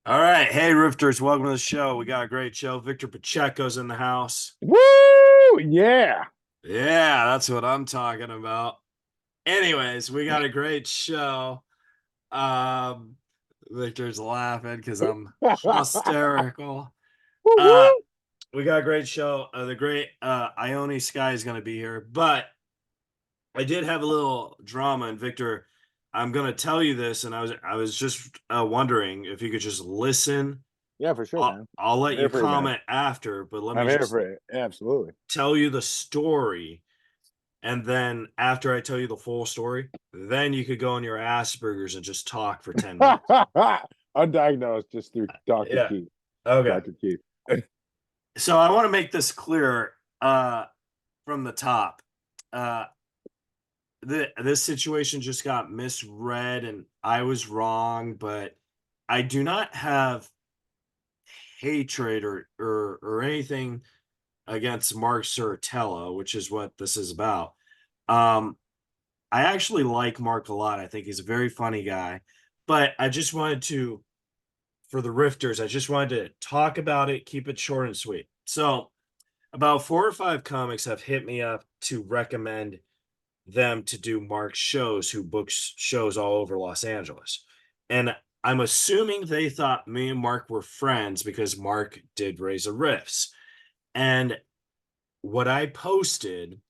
All right. Hey, Rifters, welcome to the show. We got a great show. Victor Pacheco's in the house. Woo! Yeah. Yeah, that's what I'm talking about. Anyways, we got a great show. Um, Victor's laughing because I'm hysterical. Woo Uh, woo. we got a great show. The great Ione Skye is going to be here, but I did have a little drama, and Victor, I'm going to tell you this, and I was just wondering if you could just listen. Yeah, for sure, I'll man. I'll let I'm you here for you, man. comment after, but let me I'm here just for it. Absolutely. tell you the story. And then after I tell you the full story, then you could go on your Asperger's and just talk for 10 minutes. Undiagnosed just through Dr. Yeah. Keith. Okay. Dr. Keith. So I want to make this clear from the top. Uh, this situation just got misread and I was wrong, but I do not have hatred or anything against Mark Sertella, which is what this is about. Um, I actually like Mark a lot. I think he's a very funny guy. But I just wanted to, for the Rifters, I just wanted to talk about it, keep it short and sweet. So, about 4 or 5 comics have hit me up to recommend them to do Mark's shows, who books shows all over Los Angeles. And I'm assuming they thought me and Mark were friends because Mark did Razor Riffs. And what I posted,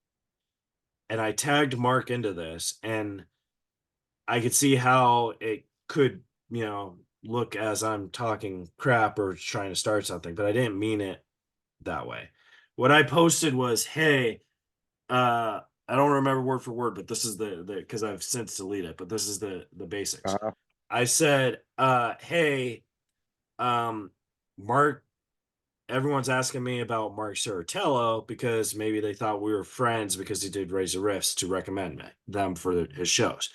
and I tagged Mark into this, and I could see how it could, look as I'm talking crap or trying to start something, but I didn't mean it that way. What I posted was, hey, I don't remember word for word, but this is the because I've since deleted it, but this is the basics. Uh-huh. I said, hey, Mark, everyone's asking me about Mark Serratello because maybe they thought we were friends because he did Razor Riffs to recommend them for his shows.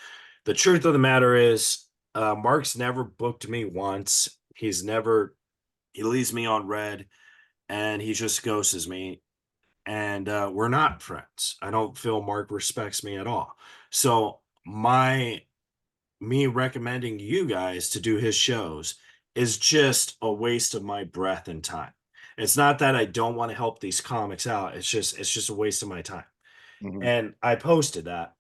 The truth of the matter is, Mark's never booked me once. He leaves me on red and he just ghosts me. And we're not friends. I don't feel Mark respects me at all. So me recommending you guys to do his shows is just a waste of my breath and time. It's not that I don't want to help these comics out. It's just a waste of my time. Hmm. And I posted that.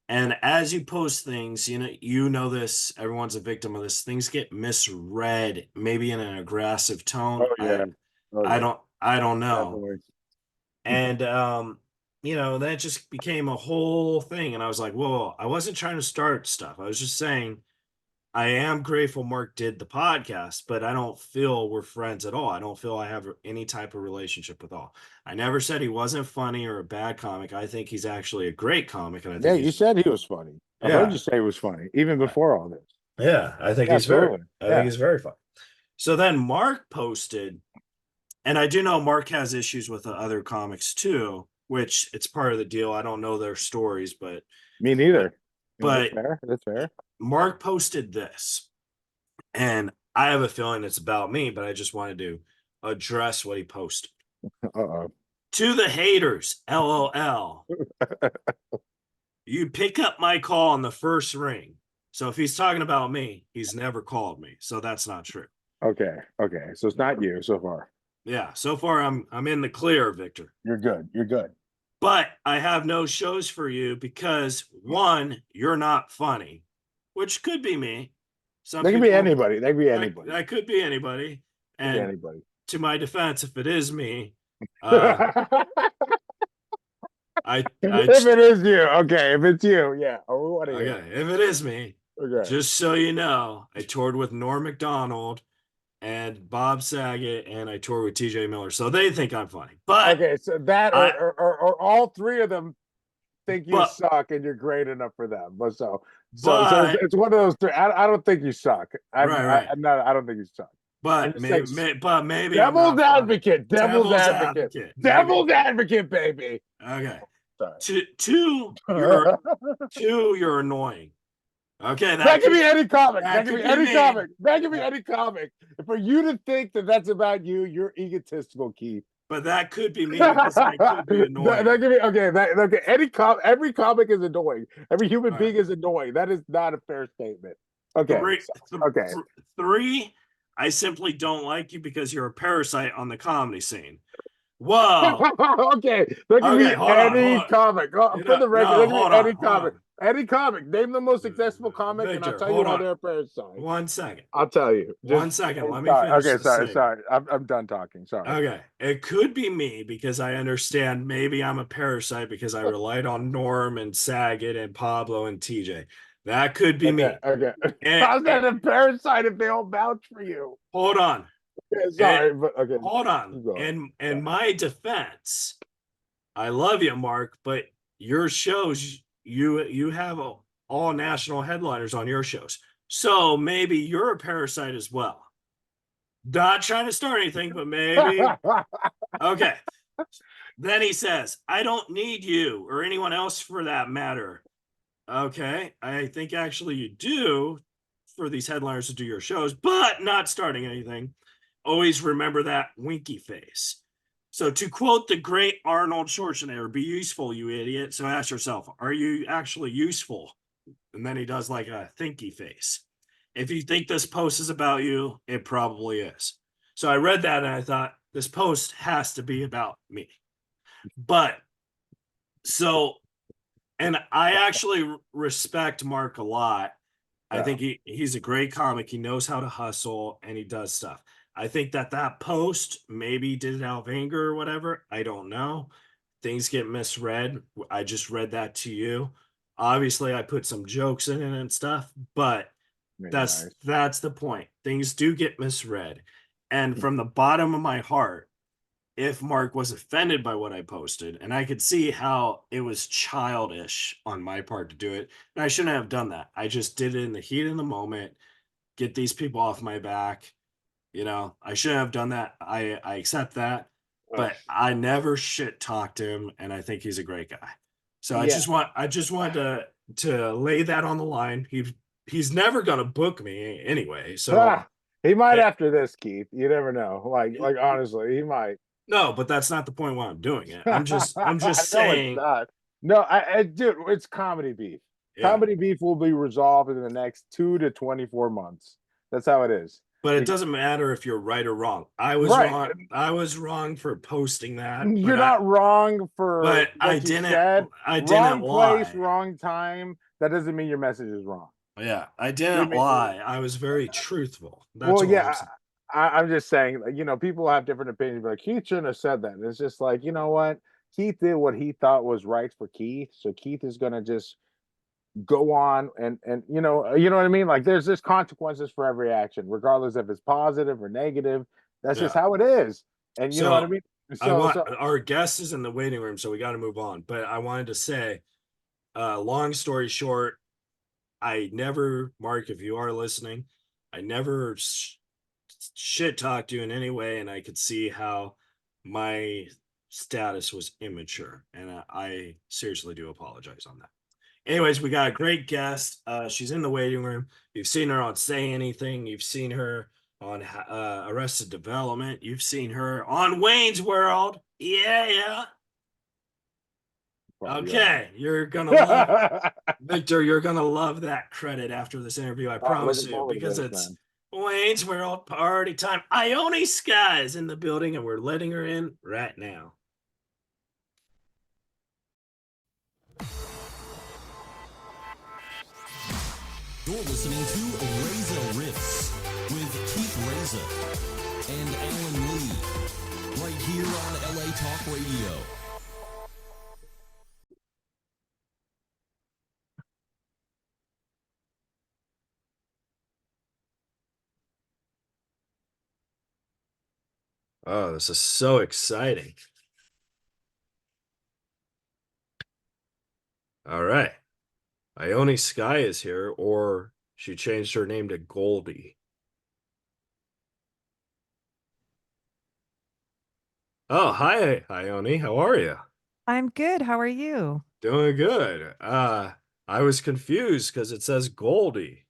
And as you post things, you know this, everyone's a victim of this. Things get misread, maybe in an aggressive tone. Oh I yeah. Oh I yeah. don't I don't know. Definitely. And that just became a whole thing. And I was like, whoa, I wasn't trying to start stuff. I was just saying I am grateful Mark did the podcast, but I don't feel we're friends at all. I don't feel I have any type of relationship with all. I never said he wasn't funny or a bad comic. I think he's actually a great comic, and I Yeah, think you he's said he was funny. I've heard yeah, you say he was funny, even before all this. yeah. I think Yeah, he's very, absolutely. I think Yeah. he's very funny. So then Mark posted, and I do know Mark has issues with the other comics too, which it's part of the deal. I don't know their stories, Me but neither. Yeah, that's but fair. That's fair. Mark posted this. And I have a feeling it's about me, but I just wanted to address what he posted. Uh-oh. To the haters, LOL. You pick up my call on the first ring. So if he's talking about me, he's never called me. So that's not true. Okay. Okay. So it's not you so far. Yeah, so far I'm in the clear, Victor. You're good. You're good. But I have no shows for you because one, you're not funny, which could be me. Some They can be people anybody. They can be that, anybody. that could be anybody. Could be And anybody. to my defense, if it is me, uh, I If it is you, okay. If it's you, yeah. Oh, we want to hear okay, if it is me, it. Okay. just so you know, I toured with Norm Macdonald and Bob Saget, and I toured with TJ Miller, so they think I'm funny. But Okay. So that I, or all three of them think you but suck and you're great enough for them. So but it's one of those three. I don't think you suck. right, right. I'm not. I don't think you suck. I'm But just saying. maybe I'm Devil's not funny. advocate. Devil's Devil's advocate. advocate, maybe. Devil's advocate, baby. Okay. Sorry. Two, you're annoying. Okay, That could be any comic. that That could could be be any me. comic. That could be Yeah. any comic. For you to think that that's about you, you're egotistical, Keith. But that could be me because I could be That annoying. could be okay. Okay. Every comic is annoying. Every human All right. being is annoying. That is not a fair statement. Okay. Three, Okay. three. I simply don't like you because you're a parasite on the comedy scene. Whoa. Okay, that can Okay, be hold on, any comic. For the record, no, that can be hold any on, hold comic. on. Any comic. Name the most successful comic, and I'll Victor, tell you hold why on. they're a parasite. 1 second. I'll tell you. 1 Just second. Let me sorry. finish Okay, the sorry, statement. sorry. I'm done talking. Sorry. Okay. It could be me because I understand maybe I'm a parasite because I relied on Norm and Saget and Pablo and TJ. That could be Okay, me. okay. And, How's that a parasite if they all vouch for you? hold on. Okay, And, sorry, but okay. hold on. Keep going. In my defense, I love you, Mark, but your shows, you have all national headliners on your shows. So maybe you're a parasite as well. Not trying to start anything, but maybe. Okay. Then he says, I don't need you or anyone else for that matter. Okay. I think actually you do for these headliners to do your shows, but not starting anything. Always remember that winky face. So, to quote the great Arnold Schwarzenegger, be useful, you idiot. So, ask yourself, are you actually useful? And then he does like a thinky face. If you think this post is about you, it probably is. So, I read that and I thought, this post has to be about me. But so, and I actually respect Mark a lot. I think he's a great comic. He knows how to hustle and he does stuff. I think that post maybe did it out of anger or whatever. I don't know. Things get misread. I just read that to you. Obviously, I put some jokes in it and stuff, but Nice. that's the point. Things do get misread. And from the bottom of my heart, if Mark was offended by what I posted, and I could see how it was childish on my part to do it, and I shouldn't have done that. I just did it in the heat of the moment, get these people off my back. I shouldn't have done that. I accept that, but I never shit talked him, and I think he's a great guy. So Yeah. I just wanted to lay that on the line. He's never gonna book me anyway. So He might eh, after this, Keith. You never know. Like honestly, he might. no, but that's not the point why I'm doing it. I'm I just know it's saying, not. No, dude, it's comedy beef. yeah. Comedy beef will be resolved in the next 2 to 24 months. That's how it is. But it Because, doesn't matter if you're right or wrong. I was right. wrong. I was wrong for posting that, You're not wrong for but what you said. I didn't Wrong place, lie. wrong time. That doesn't mean your message is wrong. Yeah, I You didn't mean, lie. I was very truthful. That's well, all I'm yeah, saying. I'm just saying, like, people have different opinions. Like, Keith shouldn't have said that. It's just like, you know what? Keith did what he thought was right for Keith. So Keith is gonna just go on and you know what I mean? Like there's just consequences for every action, regardless if it's positive or negative. That's just Yeah. how it is. And you know what I So mean? I So want so our guest is in the waiting room, so we got to move on. But I wanted to say, long story short, I never, Mark, if you are listening, I never shit talked you in any way, and I could see how my status was immature, and I seriously do apologize on that. Anyways, we got a great guest. She's in the waiting room. You've seen her on Say Anything. You've seen her on Arrested Development. You've seen her on Wayne's World. Yeah. Okay, you're gonna love Victor. You're gonna love that credit after this interview. I promise looking you, forward to because this, it's man. Wayne's World party time. Ione Skye is in the building, and we're letting her in right now. You're listening to Reza Riffs with Keith Reza and Alan Lee, right here on LA Talk Radio. Oh, this is so exciting. All right. Ione Skye is here, or she changed her name to Goldie. Oh, hi, Ione. How are you? I'm good. How are you? Doing good. I was confused because it says Goldie.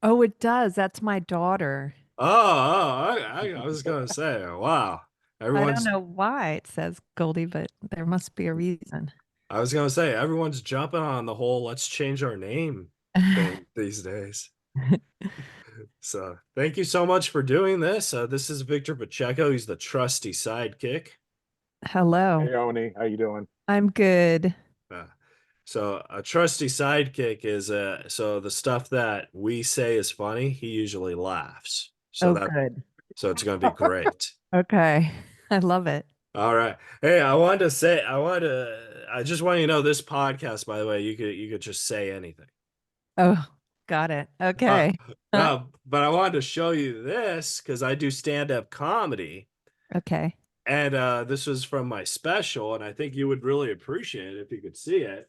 Oh, it does. That's my daughter. I was gonna say, wow. I don't Everyone's know why it says Goldie, but there must be a reason. I was gonna say everyone's jumping on the whole let's change our name thing these days. So thank you so much for doing this. This is Victor Pacheco. He's the trusty sidekick. Hello. Hey, Oni, how you doing? I'm good. Uh, so a trusty sidekick is so the stuff that we say is funny, he usually laughs. Oh, good. So it's gonna be great. Okay. I love it. All right. Hey, I just want you to know this podcast, by the way, you could just say anything. Oh, got it. Uh, Okay. but I wanted to show you this because I do stand-up comedy. Okay. And this was from my special, and I think you would really appreciate it if you could see it.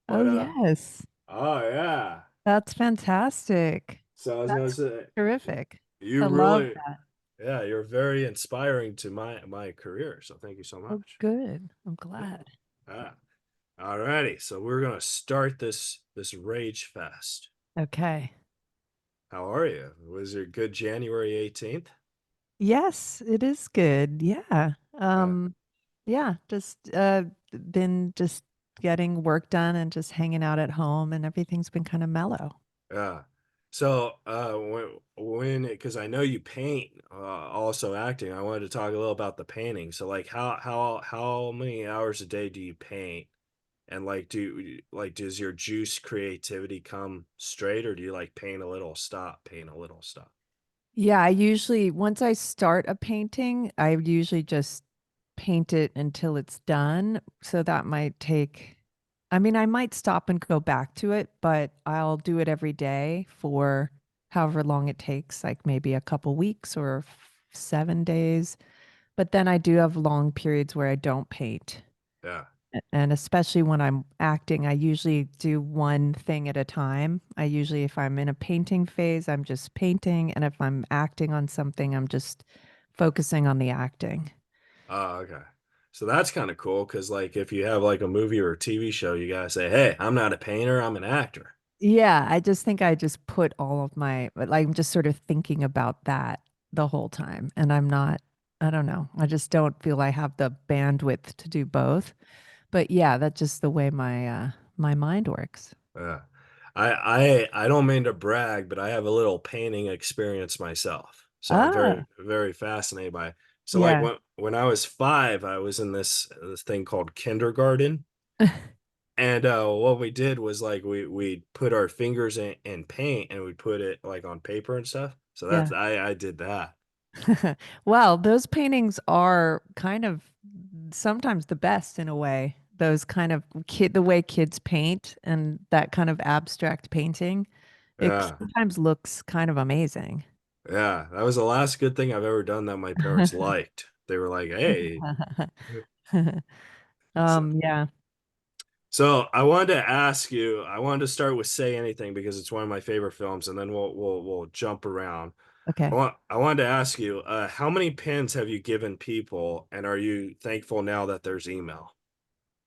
Oh, But yes. oh yeah. That's fantastic. So I was gonna That's say terrific. you I love really, that. yeah, you're very inspiring to my career. So thank you so Oh, much. good. I'm glad. Ah, all righty. So we're gonna start this rage fest. Okay. How are you? Was your good January 18th? Yes, it is good. Yeah. Uh, Yeah, just been just getting work done and just hanging out at home and everything's been kind of mellow. yeah. So when because I know you paint, also acting, I wanted to talk a little about the painting. So like how many hours a day do you paint? And like does your juice creativity come straight, or do you like paint a little, stop, paint a little, stop? Yeah, I usually, once I start a painting, I usually just paint it until it's done. So that might take, I mean, I might stop and go back to it, but I'll do it every day for however long it takes, like maybe a couple weeks or 7 days. But then I do have long periods where I don't paint. Yeah. And especially when I'm acting, I usually do one thing at a time. I usually, if I'm in a painting phase, I'm just painting. And if I'm acting on something, I'm just focusing on the acting. Oh, okay. So that's kind of cool because like if you have like a movie or a TV show, you gotta say, hey, I'm not a painter, I'm an actor. Yeah, I just think I just put all of my, like, I'm just sort of thinking about that the whole time. And I'm not, I don't know. I just don't feel I have the bandwidth to do both. But yeah, that's just the way my mind works. Yeah. I don't mean to brag, but I have a little painting experience myself. So I'm Ah, very fascinated by it. So like yeah. when I was 5, I was in this thing called kindergarten. And what we did was like we put our fingers in paint and we put it like on paper and stuff. So Yeah. I did that. Well, those paintings are kind of sometimes the best in a way. Those kind of the way kids paint and that kind of abstract painting, it Yeah. sometimes looks kind of amazing. Yeah. That was the last good thing I've ever done that my parents liked. They were like, "Hey." So, Yeah. so I wanted to ask you, I wanted to start with Say Anything because it's one of my favorite films, and then we'll jump around. Okay. I wanted to ask you, how many pins have you given people, and are you thankful now that there's email?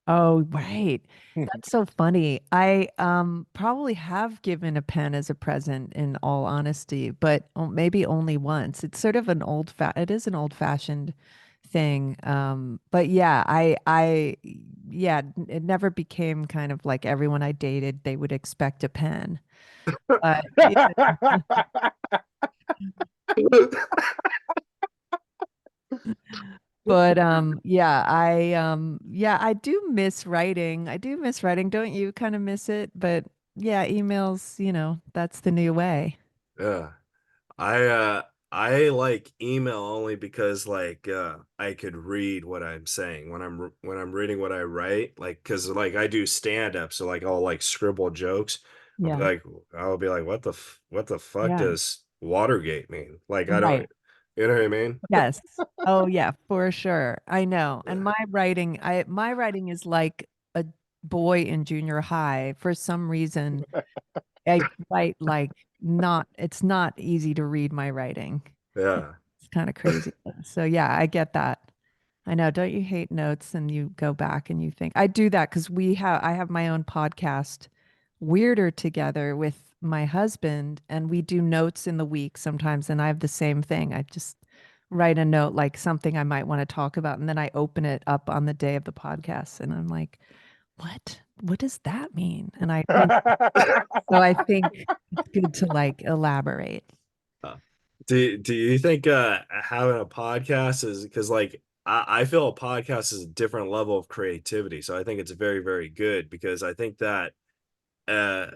Oh, right. That's so funny. I probably have given a pen as a present in all honesty, but maybe only once. It's sort of an it is an old-fashioned thing. But yeah, yeah, it never became kind of like everyone I dated, they would expect a pen. But yeah. But yeah, I do miss writing. I do miss writing. Don't you kind of miss it? But yeah, emails, that's the new way. Yeah. I like email only because like I could read what I'm saying when I'm reading what I write, like because like I do stand up, so like I'll like scribble jokes. Yeah. I'll be like, what the fuck Yeah. does Watergate mean? Like I don't, Right. you know what I mean? Yes. Oh yeah, for sure. I know. And my writing is like a boy in junior high. For some reason, I write like not it's not easy to read my writing. Yeah. It's kind of crazy. So yeah, I get that. I know. Don't you hate notes and you go back and you think I do that because I have my own podcast, Weirder Together with my husband, and we do notes in the week sometimes, and I have the same thing. I just write a note like something I might want to talk about, and then I open it up on the day of the podcast and I'm like, what? What does that mean? And I think so I think it's good to like elaborate. Do you think having a podcast is because like I feel a podcast is a different level of creativity. So I think it's very, very good because I think that uh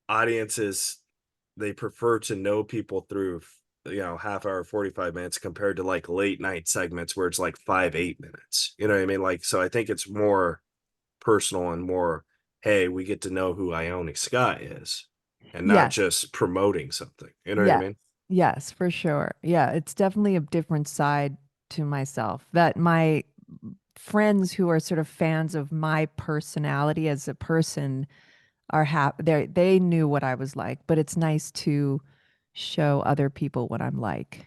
audiences they prefer to know people through half hour 45 minutes compared to like late night segments where it's like 5 8 minutes, you know what I mean, like, so I think it's more personal and more, hey, we get to know who Ione Skye is and not Yes. just promoting something, you know what I Yes. mean. Yes, for sure. Yeah, it's definitely a different side to myself that my friends who are sort of fans of my personality as a person are they knew what I was like, but it's nice to show other people what I'm like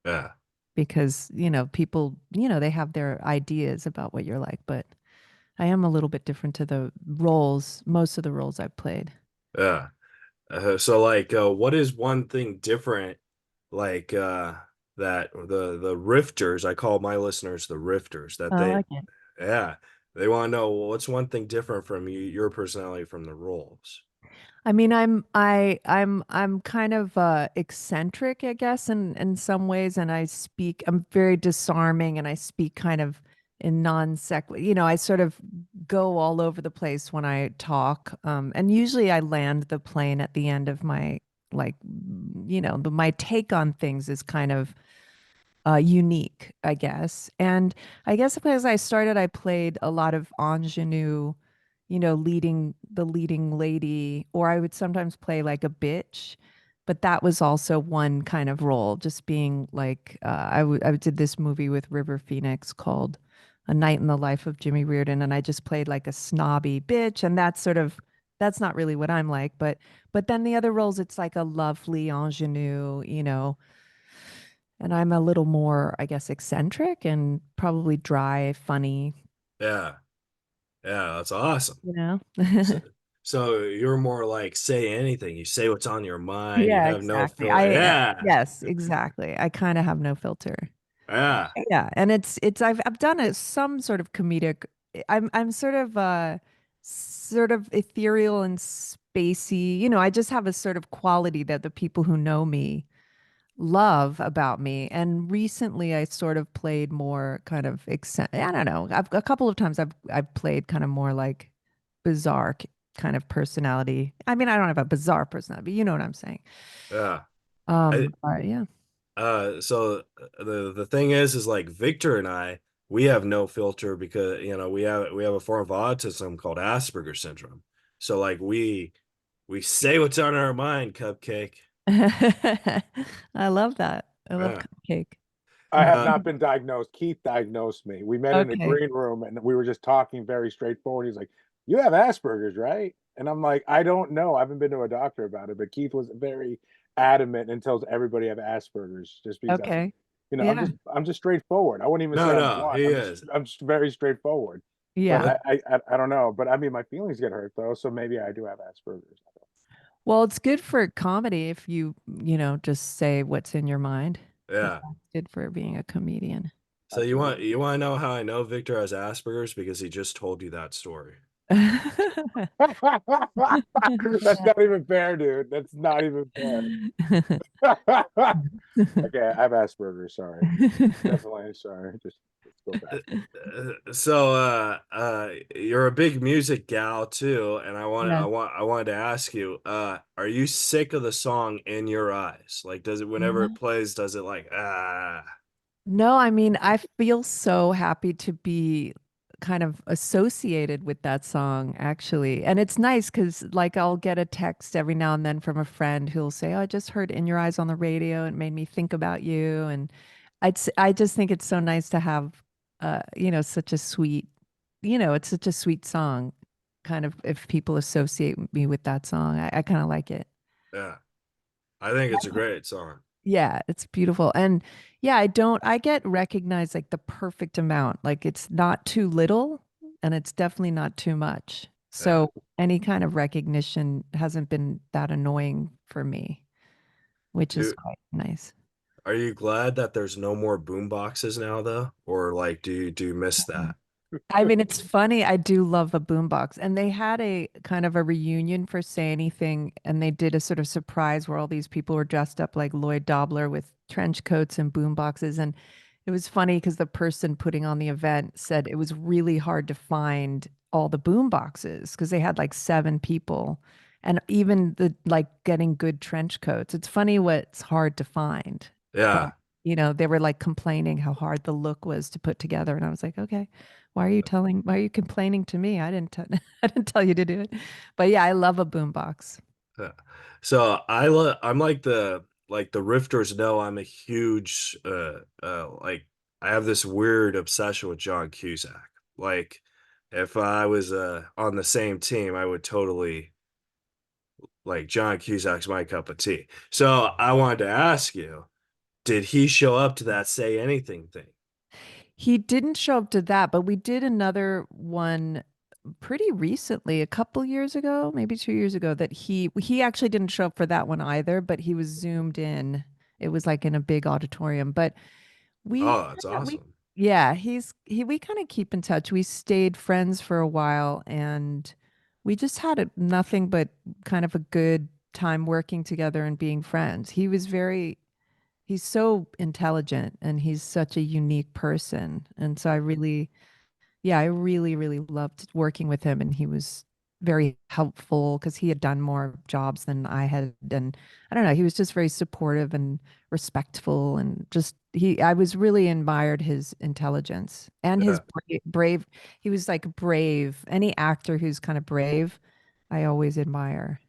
Yeah, because, people, they have their ideas about what you're like, but I am a little bit different to the roles, most of the roles I've played. yeah. So like what is one thing different, like that the rifters, I call my listeners the rifters, that I they, like it. yeah, they want to know, well, what's one thing different from you, your personality from the roles. I mean, I'm kind of eccentric, I guess, in some ways, and I'm very disarming, and I speak kind of in non sequitur. I sort of go all over the place when I talk, and usually I land the plane at the end of my like, my take on things is kind of unique, I guess. And I guess because I started, I played a lot of ingenue, leading the leading lady, or I would sometimes play like a bitch. But that was also one kind of role, just being like I did this movie with River Phoenix called A Night in the Life of Jimmy Reardon, and I just played like a snobby bitch, and that's not really what I'm like. But then the other roles, it's like a lovely ingenue, and I'm a little more, I guess, eccentric and probably dry, funny, Yeah, yeah, that's awesome. you know? So, so you're more like say anything, you say what's on your mind, you Yeah, have no exactly. filter. Yeah, Yes, exactly. I kind of have no filter. yeah, Yeah, and I've done some sort of comedic. I'm sort of ethereal and spacey. I just have a sort of quality that the people who know me love about me. And recently I sort of played more kind of I don't know. A couple of times I've played kind of more like bizarre kind of personality. I mean, I don't have a bizarre personality, but you know what I'm saying. yeah. I Yeah. so the thing is like Victor and I, we have no filter because we have a form of autism called Asperger's syndrome. So like we say what's on our mind, Cupcake. I love that. I love Yeah. cupcake. I have Uh, not been diagnosed. Keith diagnosed me. We met in a Okay. green room and we were just talking very straightforward. He's like, "You have Asperger's, right?" And I'm like, "I don't know. I haven't been to a doctor about it." But Keith was very adamant and tells everybody I have Asperger's just because that's, Okay. I'm Yeah. just straightforward. I wouldn't even say no, I'm no, blunt. he is. I'm just very straightforward. But Yeah. The, I don't know. But I mean, my feelings get hurt though, so maybe I do have Asperger's. Well, it's good for comedy if just say what's in your mind. But yeah. that's good for being a comedian. So Absolutely. you want to know how I know Victor has Asperger's because he just told you that story. That's not even fair, dude. That's not even fair. Okay, I have Asperger's. Sorry, definitely sorry. Just let's go back. So you're a big music gal too, and Yeah. I wanted to ask you, are you sick of the song In Your Eyes? Like, does it, whenever it plays, does it like ah? No, I mean, I feel so happy to be kind of associated with that song, actually. And it's nice because, like, I'll get a text every now and then from a friend who'll say, "Oh, I just heard In Your Eyes on the radio. It made me think about you." And I just think it's so nice to have, such a sweet, it's such a sweet song. Kind of, if people associate me with that song, I kind of like it. Yeah, I think it's a great song. Yeah, it's beautiful. And yeah, I get recognized like the perfect amount. Like it's not too little and it's definitely not too much. Yeah. So any kind of recognition hasn't been that annoying for me, which is Do quite nice. Are you glad that there's no more boom boxes now though? Or like do you miss Mm. that? I mean, it's funny. I do love a boombox. And they had a kind of a reunion for Say Anything, and they did a sort of surprise where all these people were dressed up like Lloyd Dobler with trench coats and boomboxes. And it was funny because the person putting on the event said it was really hard to find all the boomboxes because they had like 7 people. And even the like getting good trench coats. It's funny what's hard to find. But Yeah. they were like complaining how hard the look was to put together. And I was like, okay, why are you complaining to me? I didn't, I didn't tell you to do it. But yeah, I love a boombox. Yeah. So I'm like the rifters know I'm a huge like I have this weird obsession with John Cusack. Like if I was on the same team, I would totally like John Cusack's my cup of tea. So I wanted to ask you, did he show up to that Say Anything thing? He didn't show up to that, but we did another one pretty recently, a couple years ago, maybe 2 years ago, that he actually didn't show up for that one either, but he was zoomed in. It was like in a big auditorium. But we Oh, that's we awesome. yeah, we kind of keep in touch. We stayed friends for a while, and we just had nothing but kind of a good time working together and being friends. He's so intelligent and he's such a unique person. And so I really, really loved working with him. And he was very helpful because he had done more jobs than I had. And I don't know, he was just very supportive and respectful. And I was really admired his intelligence and his Yeah. brave. He was like brave. Any actor who's kind of brave, I always admire.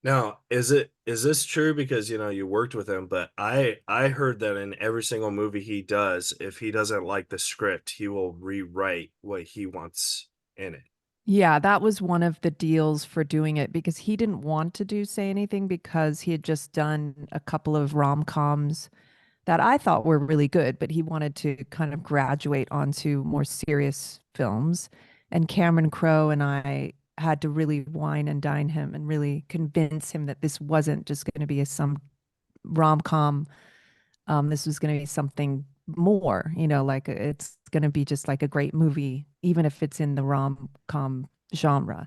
Now, is this true because you worked with him, but I heard that in every single movie he does, if he doesn't like the script, he will rewrite what he wants in it. Yeah, that was one of the deals for doing it because he didn't want to do Say Anything because he had just done a couple of rom-coms that I thought were really good, but he wanted to kind of graduate onto more serious films. And Cameron Crowe and I had to really wine and dine him and really convince him that this wasn't just going to be some rom-com. This was going to be something more, like it's going to be just like a great movie, even if it's in the rom-com genre.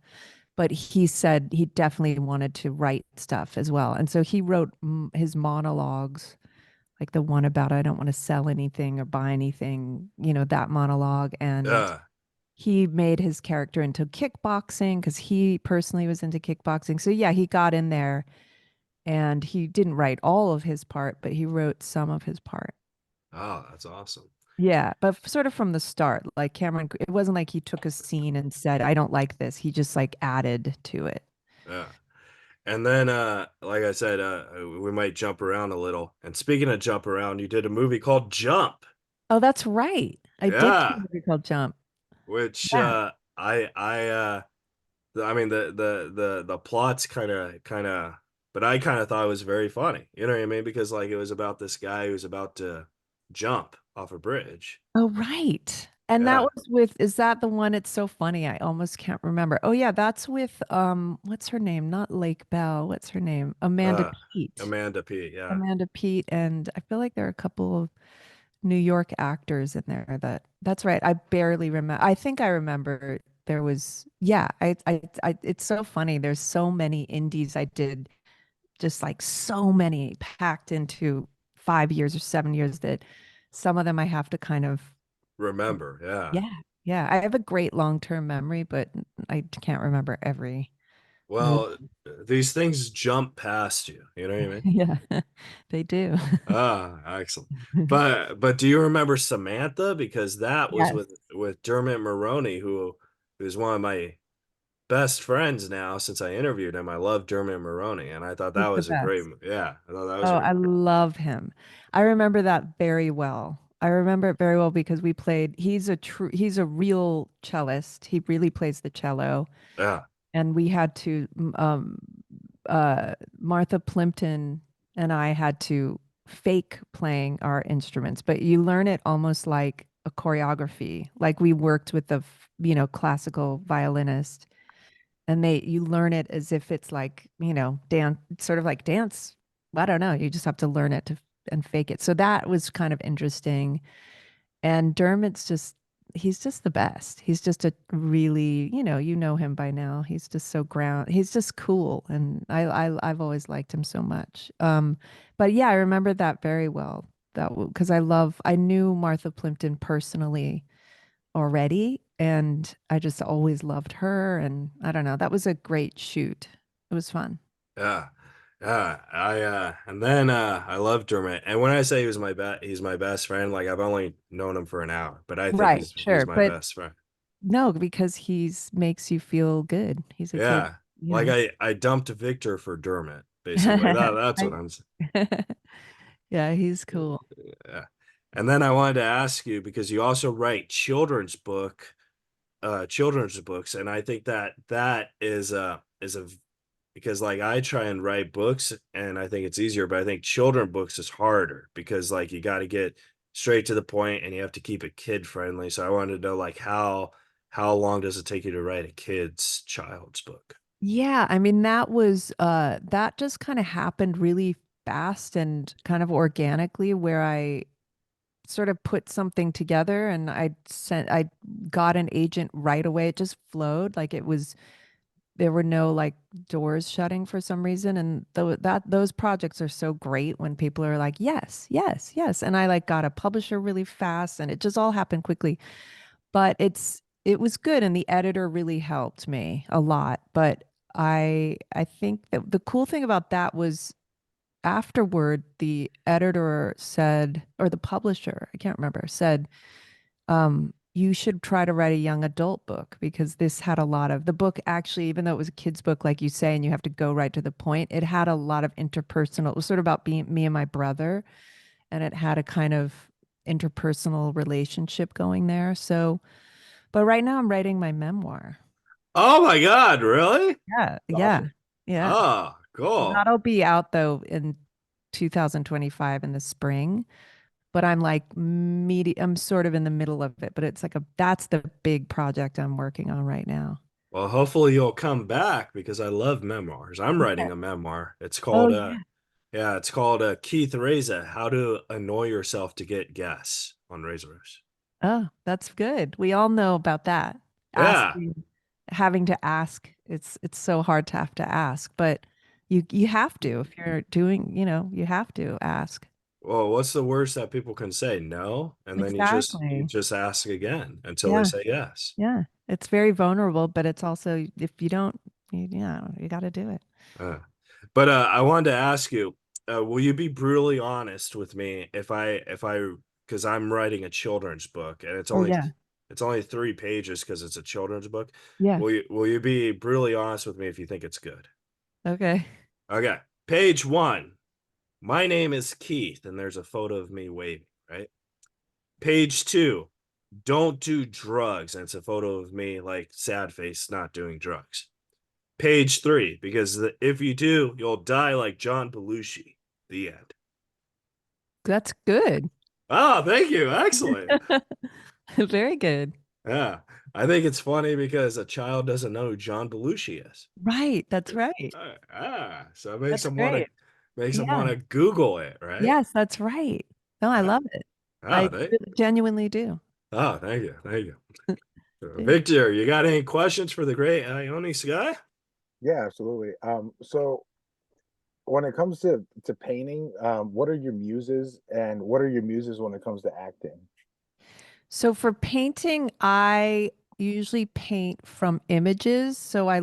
But he said he definitely wanted to write stuff as well. And so he wrote his monologues, like the one about I don't want to sell anything or buy anything, that monologue. And Yeah. he made his character into kickboxing because he personally was into kickboxing. So yeah, he got in there and he didn't write all of his part, but he wrote some of his part. Oh, that's awesome. Yeah, but sort of from the start, like Cameron, it wasn't like he took a scene and said, I don't like this. He just like added to it. Yeah. And then like I said, we might jump around a little. And speaking of jump around, you did a movie called Jump. Oh, that's right. I did do a Yeah. movie called Jump. Which Yeah. I mean the plot's kind of but I kind of thought it was very funny. You know what I mean? Because like it was about this guy who was about to jump off a bridge. Oh, right. And that Yeah. was with, is that the one? It's so funny. I almost can't remember. Oh, yeah, that's with what's her name? Not Lake Bell. What's her name? Amanda Uh Peet. Amanda P. Yeah. Amanda Peet. And I feel like there are a couple of New York actors in there that's right. I barely remember. I think I remember there was, yeah, it's so funny. There's so many indies I did, just like so many packed into 5 years or 7 years that some of them I have to kind of, Remember. Yeah. yeah, yeah. I have a great long-term memory, but I can't remember every movie. Well, these things jump past you. You know what I mean? Yeah, they do. Ah, excellent. But do you remember Samantha? Because that was Yes, with Dermot Mulroney, who's one of my best friends now since I interviewed him. I love Dermot Mulroney, and I thought that he's the was a great, best. yeah, I thought that was Oh, a I great. love him. I remember that very well. I remember it very well because we played, he's a real cellist. He really plays the cello. Yeah, And we had to, Martha Plimpton and I had to fake playing our instruments, but you learn it almost like a choreography. Like we worked with the, classical violinist and you learn it as if it's like, dance, sort of like dance. I don't know. You just have to learn it and fake it. So that was kind of interesting. And Dermot's just he's just the best. He's just a really, you know him by now. He's just so he's just cool, and I've always liked him so much. But yeah, I remember that very well. That because I knew Martha Plimpton personally already, and I just always loved her, and I don't know, that was a great shoot. It was fun. Yeah. Yeah, and then I love Dermot. And when I say he's my best friend, like I've only known him for an hour, but I think Right, he's sure. my But best friend. no, because he's makes you feel good. He's a good, Yeah. you Like know. I dumped Victor for Dermot, basically. That's what I, I'm saying. yeah, he's cool. Yeah. And then I wanted to ask you because you also write children's books, and I think that is a because like I try and write books and I think it's easier, but I think children books is harder because like you got to get straight to the point and you have to keep it kid friendly. So I wanted to know like how long does it take you to write a child's book? Yeah, I mean that just kind of happened really fast and kind of organically where I sort of put something together and I got an agent right away. It just flowed like it was there were no like doors shutting for some reason, and those projects are so great when people are like yes, yes, yes, and I like got a publisher really fast and it just all happened quickly. But it was good and the editor really helped me a lot. But I think that the cool thing about that was afterward the editor said, or the publisher, I can't remember, said you should try to write a young adult book because this had a lot of the book actually, even though it was a kid's book, like you say, and you have to go right to the point, it had a lot of interpersonal, it was sort of about being me and my brother, and it had a kind of interpersonal relationship going there. So, but right now I'm writing my memoir. Oh my God, really? Yeah, It's yeah, awesome. yeah. Oh, cool. That'll be out though in 2025 in the spring. But I'm like I'm sort of in the middle of it, but it's like that's the big project I'm working on right now. Well, hopefully you'll come back because I love memoirs. I'm Yeah. writing a memoir. It's Oh called yeah. yeah, it's called Keith Reza, How to Annoy Yourself to Get Guests on Razors. Oh, that's good. We all know about that. Yeah. Asking, having to ask. It's so hard to have to ask, but you have to if you're doing, you have to ask. Well, what's the worst that people can say? No, and then you Exactly. just ask again until they Yeah. say yes. Yeah. It's very vulnerable, but it's also if you don't, you got to do it. Uh, but I wanted to ask you, will you be brutally honest with me if I because I'm writing a children's book and Oh yeah. it's only 3 pages because it's a children's book. Yeah. Will you be brutally honest with me if you think it's good? Okay. Okay. Page 1. My name is Keith, and there's a photo of me waving, right? Page 2. Don't do drugs, and it's a photo of me like sad face not doing drugs. Page 3, because if you do, you'll die like John Belushi. The end. That's good. Oh, thank you. Excellent. Very good. Yeah. I think it's funny because a child doesn't know who John Belushi is. Right. That's right. So it makes That's them great. want Yeah. to Google it, right? Yes, that's right. No, I Uh, love it. Oh, I genuinely do. thank you. Thank you. Yeah. Victor, you got any questions for the great Ione Skye? Yeah, absolutely. So when it comes to painting, what are your muses, and what are your muses when it comes to acting? So for painting, I usually paint from images. So I'll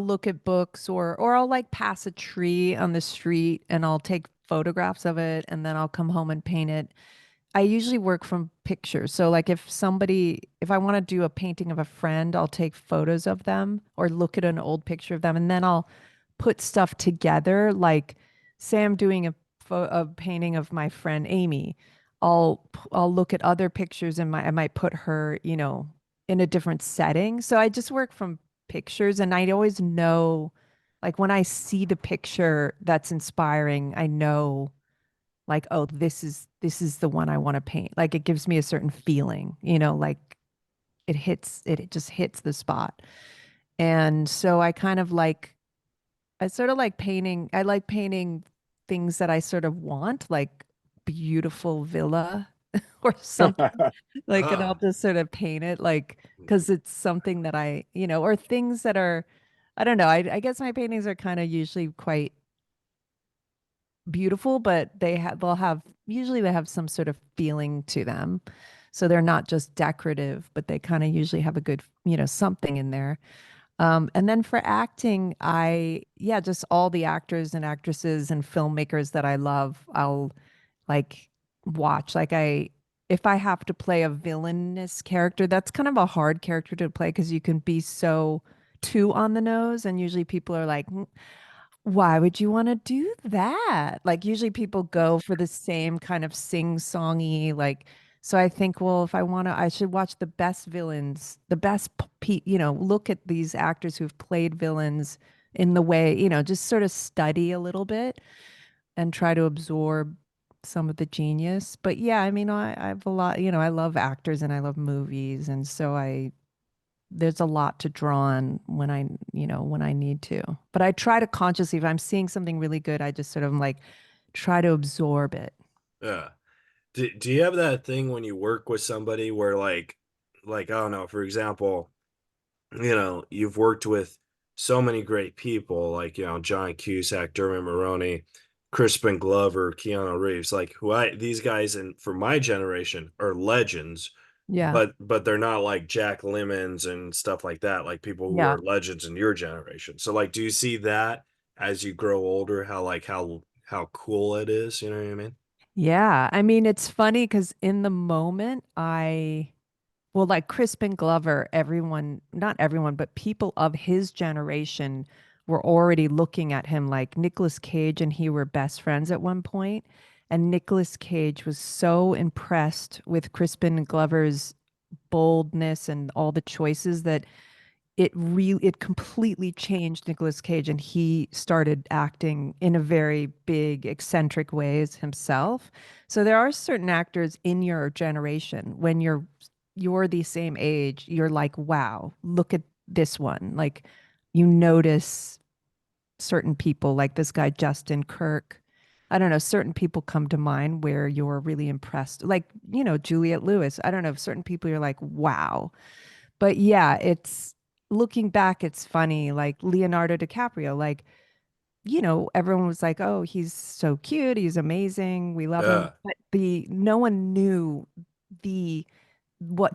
look at books or I'll like pass a tree on the street and I'll take photographs of it and then I'll come home and paint it. I usually work from pictures. So like if I want to do a painting of a friend, I'll take photos of them or look at an old picture of them and then I'll put stuff together. Like say I'm doing a painting of my friend Amy. I'll look at other pictures and I might put her, in a different setting. So I just work from pictures and I always know like when I see the picture that's inspiring, I know like, oh, this is the one I want to paint. Like it gives me a certain feeling, like it just hits the spot. And so I sort of like painting. I like painting things that I sort of want, like beautiful villa or something. Like, and I'll Ah, just sort of paint it like, because it's something that or things that are, I don't know. I guess my paintings are kind of usually quite beautiful, but usually they have some sort of feeling to them. So they're not just decorative, but they kind of usually have a good, something in there. And then for acting, just all the actors and actresses and filmmakers that I love, I'll like watch. If I have to play a villainous character, that's kind of a hard character to play because you can be so too on the nose. And usually people are like, why would you want to do that? Like usually people go for the same kind of sing-songy, like, so I think, well, if I want to, I should watch the best villains, the best, look at these actors who've played villains in the way, just sort of study a little bit and try to absorb some of the genius. But yeah, I mean, I have a lot, I love actors and I love movies. And so there's a lot to draw on when I need to. But I try to consciously, if I'm seeing something really good, I just sort of like try to absorb it. yeah. Do you have that thing when you work with somebody where I don't know, for example, you've worked with so many great people like, John Cusack, Dermot Mulroney, Crispin Glover, Keanu Reeves, like these guys and for my generation are legends, Yeah. but they're not like Jack Lemmons and stuff like that, like people who Yeah. are legends in your generation. So like, do you see that as you grow older, how cool it is? You know what I mean? Yeah. I mean, it's funny because in the moment, well, like Crispin Glover, not everyone, but people of his generation were already looking at him like Nicolas Cage and he were best friends at one point. And Nicolas Cage was so impressed with Crispin Glover's boldness and all the choices that it completely changed Nicolas Cage and he started acting in a very big eccentric ways himself. So there are certain actors in your generation when you're the same age, you're like, wow, look at this one. Like you notice certain people like this guy Justin Kirk. I don't know, certain people come to mind where you're really impressed. Like, Juliette Lewis. I don't know, certain people you're like, wow. But yeah, it's looking back, it's funny. Like Leonardo DiCaprio, like, everyone was like, oh, he's so cute. He's amazing. We love him. Yeah. But no one knew the,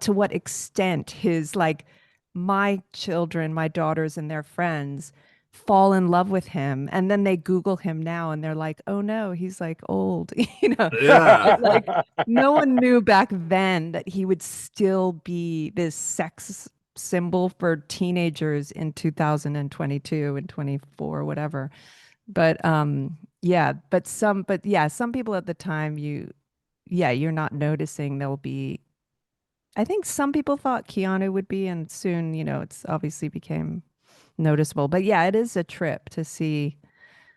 to what extent his, like, my children, my daughters, and their friends fall in love with him. And then they Google him now and they're like, oh no, he's like old, Yeah. like no one knew back then that he would still be this sex symbol for teenagers in 2022 and 24, whatever. But some people at the time you're not noticing they'll be. I think some people thought Keanu would be, and soon, it's obviously became noticeable. But yeah, it is a trip to see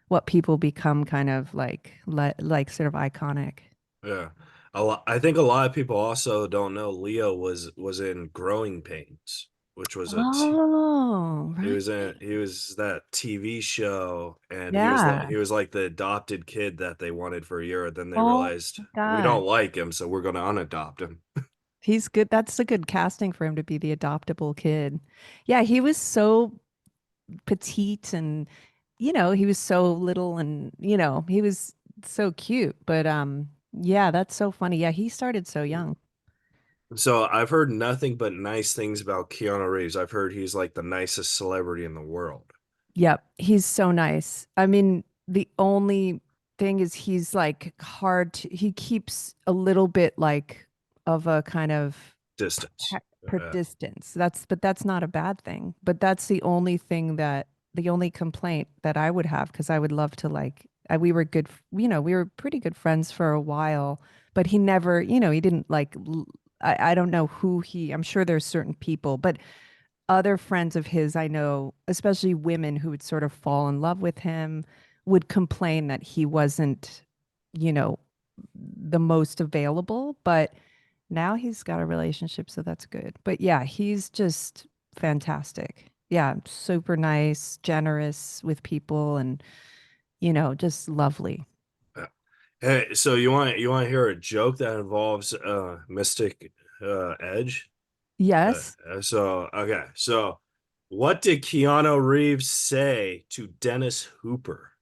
what people become kind of like sort of iconic. Yeah. I think a lot of people also don't know Leo was in Growing Pains, which was Oh, right. he was that TV show and Yeah. he was like the adopted kid that they wanted for a year, and then they Oh realized my we God. don't like him, so we're gonna unadopt him. He's good. That's a good casting for him to be the adoptable kid. Yeah, he was so petite and he was so little and he was so cute. But yeah, that's so funny. Yeah, he started so young. So I've heard nothing but nice things about Keanu Reeves. I've heard he's like the nicest celebrity in the world. Yep, he's so nice. I mean, the only thing is he's like he keeps a little bit like of a kind of Distance. per distance. But that's not a bad thing. But that's the only complaint that I would have because I would love to we were good, we were pretty good friends for a while, but he never, he didn't I don't know I'm sure there's certain people, but other friends of his I know, especially women who would sort of fall in love with him, would complain that he wasn't, you know, the most available. But now he's got a relationship, so that's good. But yeah, he's just fantastic. Yeah, super nice, generous with people, and just lovely. Yeah. Hey, so you want to hear a joke that involves Mystic Edge? Yes. So what did Keanu Reeves say to Dennis Hooper?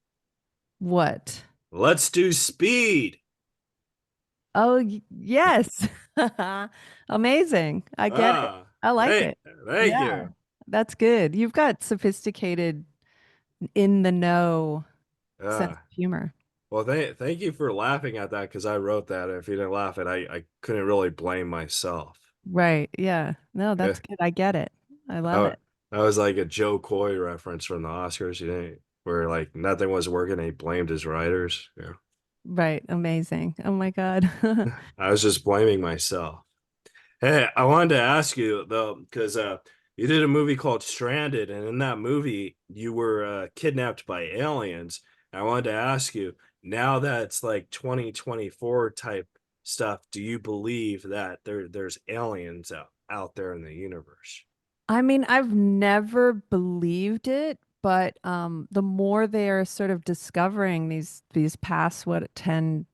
What? Let's do speed. Oh, yes. Amazing. I get it. Ah, I like hey, it. thank Yeah, you. that's good. You've got sophisticated, in the know sense Uh, of humor. well, thank you for laughing at that because I wrote that. If you didn't laugh at it, I couldn't really blame myself. Right. Yeah. No, Yeah, that's good. I get it. I love that, it. that was like a Joe Coy reference from the Oscars, you know, where like nothing was working. And he blamed his writers. Yeah, Right. Amazing. Oh my God. I was just blaming myself. Hey, I wanted to ask you though, because you did a movie called Stranded, and in that movie you were kidnapped by aliens. I wanted to ask you, now that it's like 2024 type stuff, do you believe that there's aliens out there in the universe? I mean, I've never believed it, but the more they're sort of discovering these past what 10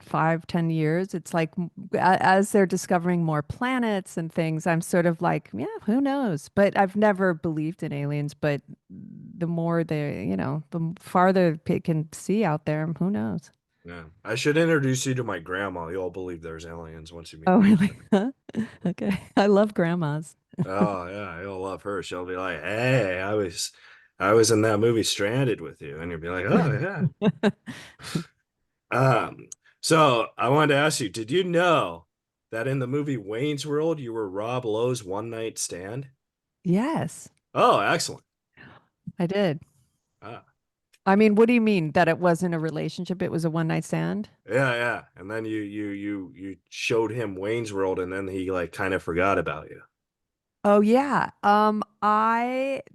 5 10 years, it's like as they're discovering more planets and things, I'm sort of like, yeah, who knows? But I've never believed in aliens, but the more they, the farther they can see out there, who knows? Yeah, I should introduce you to my grandma. You'll believe there's aliens once you meet Oh, her. really? Okay. I love grandmas. Oh yeah, you'll love her. She'll be like, "Hey, I was in that movie Stranded with you," and you'll be like, "Oh yeah." Um, so I wanted to ask you, did you know that in the movie Wayne's World, you were Rob Lowe's one night stand? Yes, Oh, excellent. I did. Ah, I mean, what do you mean that it wasn't a relationship? It was a one night stand? yeah, yeah. And then you showed him Wayne's World, and then he like kind of forgot about you. Oh yeah.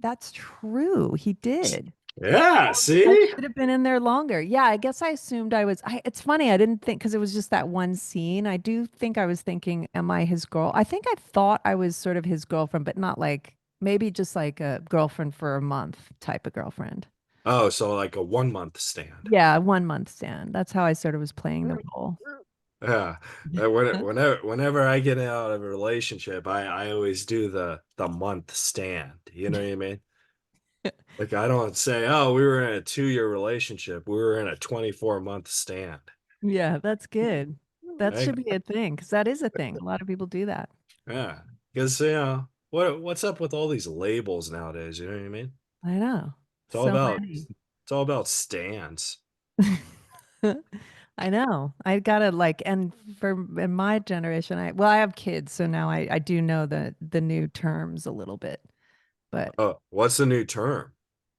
That's true. He did. Yeah, I see? should have been in there longer. Yeah, I guess I assumed it's funny. I didn't think because it was just that one scene. I do think I was thinking, am I his girl? I think I thought I was sort of his girlfriend, but not like maybe just like a girlfriend for a month type of girlfriend. Oh, so like a 1 month stand. Yeah, 1 month stand. That's how I sort of was playing the role. Yeah. Whenever I get out of a relationship, I always do the month stand. You know what I mean? Like I don't say, "Oh, we were in a 2-year relationship. We were in a 24-month stand." Yeah, that's good. That Right? should be a thing because that is a thing. A lot of people do that. Yeah. Because what's up with all these labels nowadays? You know what I mean? I know. It's all So about many. it's all about stands. I know. I gotta like, and for in my generation, I have kids, so now I do know the new terms a little bit. But Oh, what's the new term?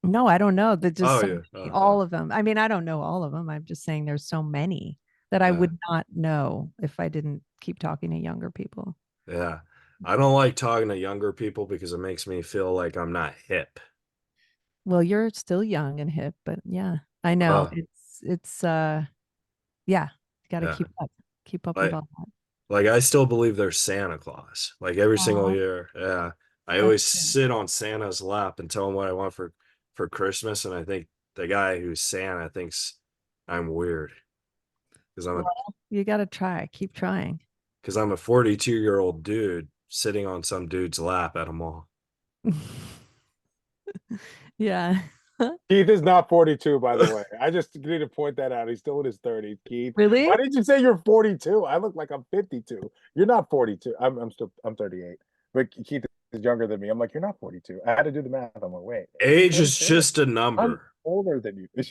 no, I don't know. There's just Oh so yeah. many, all of them. I mean, I don't know all of them. I'm just saying there's so many that I Yeah. would not know if I didn't keep talking to younger people. Yeah. I don't like talking to younger people because it makes me feel like I'm not hip. Well, you're still young and hip, but yeah, I know Oh, it's yeah, you got to yeah. keep up with Like all that. Like I still believe there's Santa Claus. Like every single Aw, year. Yeah. I that's always good. sit on Santa's lap and tell him what I want for Christmas. And I think the guy who's Santa thinks I'm weird because Well, you got to try. Keep trying. I'm a 42-year-old dude sitting on some dude's lap at a mall. Yeah. Keith is not 42, by the way. I just need to point that out. He's still in his 30s. Keith, why Really? did you say you're 42? I look like I'm 52. You're not 42. I'm 38. But Keith is younger than me. I'm like, you're not 42. I had to do the math. I'm like, wait, you're Age is 42? just a I'm number. older than you.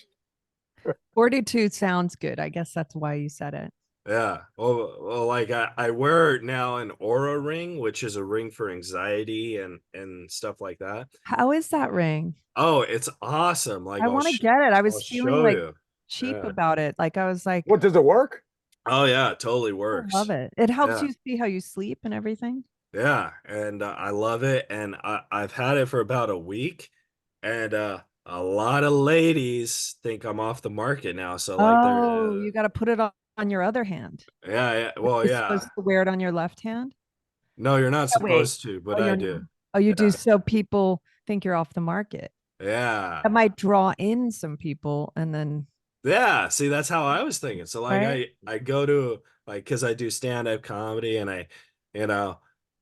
42 sounds good. I guess that's why you said it. Yeah. Well, like I wear now an aura ring, which is a ring for anxiety and stuff like that. How is that ring? Oh, it's awesome. Like I want to get it. I I'll was feeling show like you. cheap Yeah. about it. Like I was like, What, does it work? Oh yeah, it totally I love works. it. It helps Yeah. you see how you sleep and everything. Yeah, and I love it and I've had it for about a week and a lot of ladies think I'm off the market now. So like they're Oh, you got to put it on your other hand. yeah, yeah. Well, You're yeah. supposed to wear it on your left hand. No, you're not Oh, wait. supposed to, but Oh, I you're do. not. Oh, you do. Yeah. So people think you're off the market. Yeah. That might draw in some people and then. Yeah, see, that's how I was thinking. So like Right? I go to like because I do stand-up comedy and you know,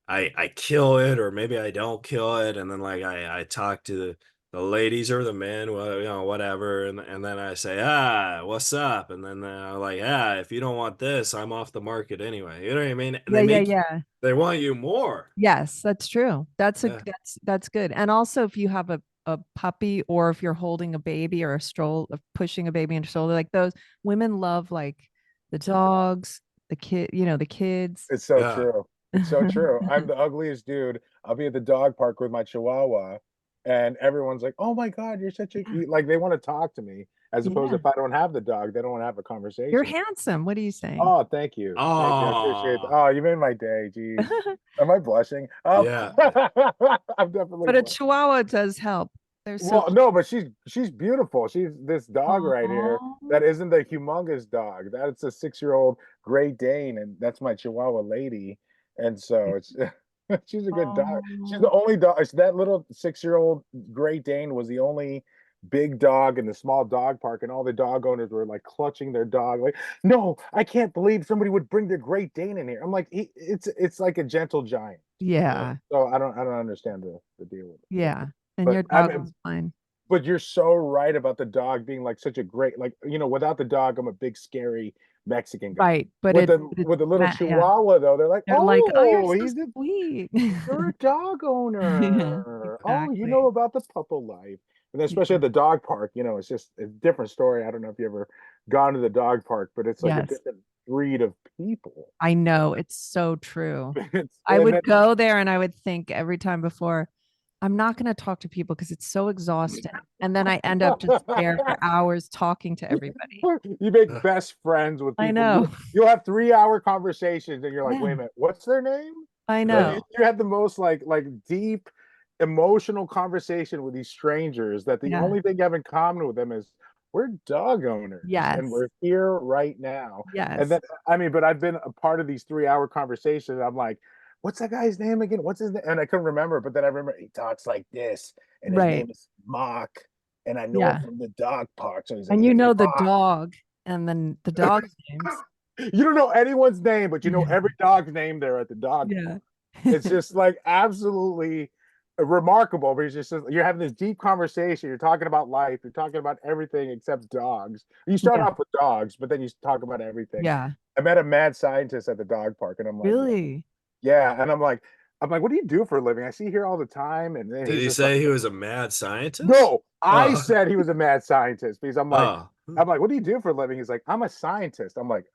I kill it or maybe I don't kill it, and then like I talk to the ladies or the men, well, whatever, and then I say, what's up? And then they're like, if you don't want this, I'm off the market anyway. You know what I mean? And Yeah, yeah, yeah. they want you more. Yes, that's true. Yeah. That's good. And also if you have a puppy or if you're holding a baby or a stroll pushing a baby in a stroller, like those women love like the dogs, the kid, the kids. It's so Yeah. true. It's so true. I'm the ugliest dude. I'll be at the dog park with my chihuahua, and everyone's like, "Oh my God, you're such a," like they want to talk to me, as opposed Yeah. to if I don't have the dog, they don't want to have a You're conversation. handsome. What are you saying? Oh, thank you. Thank you. I appreciate that. Oh, Oh, you made my day. Jeez. Am I blushing? yeah. I'm definitely But a blushing. chihuahua does help. They're so Well, no, but she's beautiful. She's this dog right here cute. that isn't the humongous dog. That's a 6-year-old Great Dane, and that's my Chihuahua lady. And so it's she's a good dog. She's the Oh, only dog. It's that little 6-year-old Great Dane was the only big dog in the small dog park, and all the dog owners were like clutching their dog, like, no, I can't believe somebody would bring their Great Dane in here. I'm like, it's like a gentle giant. yeah. So I don't understand the deal with it. Yeah. And But your I dog mean, was fine. but you're so right about the dog being like such a great, like, without the dog, I'm a big scary Mexican guy. Right. But With it, the but it's with the little yeah. Chihuahua though, they're like, They're like, oh, you're oh, so sweet. you're a dog Yeah, owner. Oh, you exactly. know about the puppo life. And then especially Yeah. at the dog park, it's just a different story. I don't know if you ever gone to the dog park, but it's like a Yes. different breed of people. I know. It's so true. I And would then go there and I would think every time before, I'm not going to talk to people because it's so exhausting. And then I end up just there for hours talking to everybody. you make best friends with I people. know. You'll have 3-hour conversations, and you're like, wait a Yeah, minute, what's their name? I Like you, know. you have the most like deep emotional conversation with these strangers that the Yeah. only thing you have in common with them is we're dog owners and Yes. we're here right now. And Yes. then I mean, but I've been a part of these 3-hour conversations. I'm like, what's that guy's name again? What's his name? And I couldn't remember, but then I remember he talks like this, and his Right. name is Mock, and I know him Yeah. from the dog park. So he's like, And hey, you know the Mock. dog and then the dog's names. You don't know anyone's name, but you know Yeah. every dog's name there at the dog park. Yeah. It's just like absolutely remarkable. But it's just you're having this deep conversation. You're talking about life. You're talking about everything except dogs. You start Yeah. off with dogs, but then you talk about everything. Yeah. I met a mad scientist at the dog park, and I'm like, Really? yeah, and I'm like, what do you do for a living? I see you here all the time, and then Did he's he just like, say he was a mad scientist? no, I Oh, said he was a mad scientist because I'm like, oh, what do you do for a living? He's like, I'm a scientist. I'm like,